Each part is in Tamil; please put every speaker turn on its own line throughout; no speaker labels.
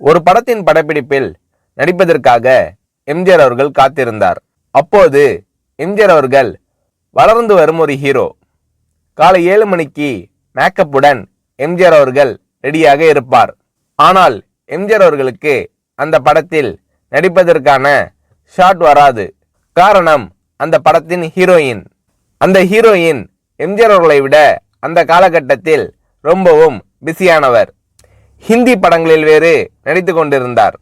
ஒரு படத்தின் படப்பிடிப்பில் நடிப்பதற்காக எம்ஜிஆர் அவர்கள் காத்திருந்தார். அப்போது எம்ஜிஆர் அவர்கள் வளர்ந்து வரும் ஒரு ஹீரோ. காலை 7 மணிக்கு மேக்கப்புடன் எம்ஜிஆர் அவர்கள் ரெடியாக இருப்பார். ஆனால் எம்ஜிஆர் அவர்களுக்கு அந்த படத்தில் நடிப்பதற்கான ஷாட் வராது. காரணம், அந்த படத்தின் ஹீரோயின். அந்த ஹீரோயின் எம்ஜிஆர் அவர்களை விட அந்த காலகட்டத்தில் ரொம்பவும் பிஸியானவர். ஹிந்தி படங்களில் வேறு நடித்து கொண்டிருந்தார்.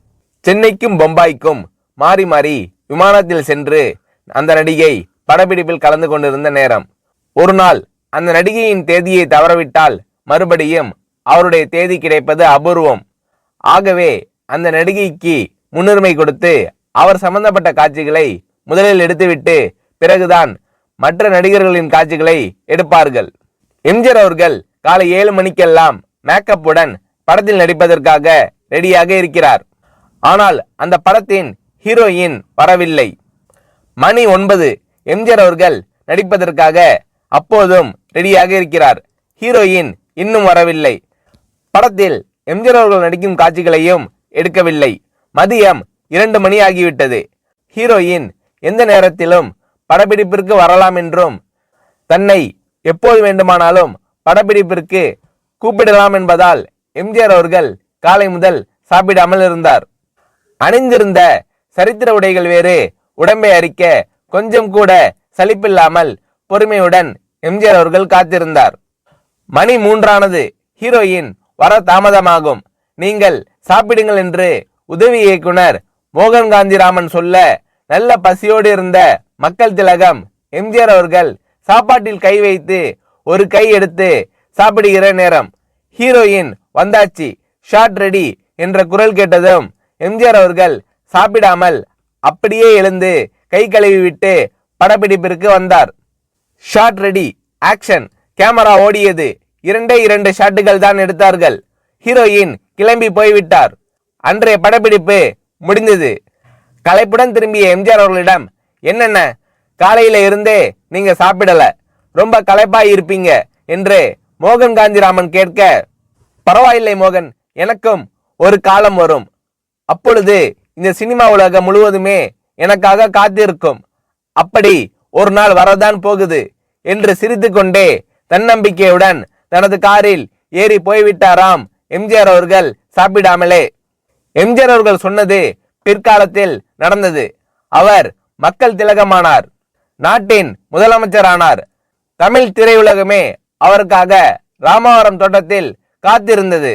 சென்னைக்கும் பொம்பாய்க்கும் மாறி மாறி விமானத்தில் சென்று அந்த நடிகை படப்பிடிப்பில் கலந்து கொண்டிருந்த நேரம். ஒரு நாள் அந்த நடிகையின் தேதியை தவறவிட்டால் மறுபடியும் அவருடைய தேதி கிடைப்பது அபூர்வம். ஆகவே அந்த நடிகைக்கு முன்னுரிமை கொடுத்து அவர் சம்பந்தப்பட்ட காட்சிகளை முதலில் எடுத்துவிட்டு பிறகுதான் மற்ற நடிகர்களின் காட்சிகளை எடுப்பார்கள். எம்ஜிஆர் அவர்கள் காலை 7 மணிக்கெல்லாம் மேக்கப்புடன் படத்தில் நடிப்பதற்காக ரெடியாக இருக்கிறார். ஆனால் அந்த படத்தின் ஹீரோயின் வரவில்லை. மணி 9. எம்ஜிஆர் அவர்கள் நடிப்பதற்காக அப்போதும் ரெடியாக இருக்கிறார். ஹீரோயின் இன்னும் வரவில்லை. படத்தில் எம்ஜிஆர் அவர்கள் நடிக்கும் காட்சிகளையும் எடுக்கவில்லை. மதியம் 2 மணி ஆகிவிட்டது. ஹீரோயின் எந்த நேரத்திலும் படப்பிடிப்பிற்கு வரலாம் என்றும் தன்னை எப்போது வேண்டுமானாலும் படப்பிடிப்பிற்கு கூப்பிடலாம் என்பதால் எம்ஜிஆர் அவர்கள் காலை முதல் சாப்பிடாமல் இருந்தார். அணிந்திருந்த சரித்திர உடைகள் வேறு உடம்பை அரிக்க கொஞ்சம் கூட சலிப்பில்லாமல் பொறுமையுடன் எம்ஜிஆர் அவர்கள் காத்திருந்தார். மணி 3 ஆனது. ஹீரோயின் வர தாமதமாகும், நீங்கள் சாப்பிடுங்கள் என்று உதவி இயக்குனர் மோகன் காந்திராமன் சொல்ல, நல்ல பசியோடு இருந்த மக்கள் திலகம் எம்ஜிஆர் அவர்கள் சாப்பாட்டில் கை வைத்து ஒரு கை எடுத்து சாப்பிடுகிற நேரம். ஹீரோயின் வந்தாச்சு, ஷாட் ரெடி என்ற குரல் கேட்டதும் எம்ஜிஆர் அவர்கள் சாப்பிடாமல் அப்படியே எழுந்து கை கழுவி விட்டு படப்பிடிப்பிற்கு வந்தார். Shot ready, action. கேமரா ஓடியது. 2 ஷாட்டுகள் தான் எடுத்தார்கள். ஹீரோயின் கிளம்பி போய்விட்டார். அன்றைய படப்பிடிப்பு முடிந்தது. களைப்புடன் திரும்பிய எம்ஜிஆர் அவர்களிடம், என்னென்ன காலையில இருந்தே நீங்க சாப்பிடல, ரொம்ப களைப்பாய் இருப்பீங்க என்று மோகன் காந்திராமன் கேட்க, பரவாயில்லை மோகன், எனக்கும் ஒரு காலம் வரும், அப்பொழுது இந்த சினிமா உலகம் முழுவதுமே எனக்காக காத்திருக்கும், அப்படி ஒரு நாள் வரதான் போகுது என்று சிரித்துக்கொண்டே தன்னம்பிக்கையுடன் தனது காரில் ஏறி போய்விட்டாராம் எம்ஜிஆர் அவர்கள் சாப்பிடாமலே. எம்ஜிஆர் அவர்கள் சொன்னது பிற்காலத்தில் நடந்தது. அவர் மக்கள் திலகமானார், நாட்டின் முதலமைச்சரானார். தமிழ் திரையுலகமே அவருக்காக ராமவரம் தோட்டத்தில் காத்திருந்தது.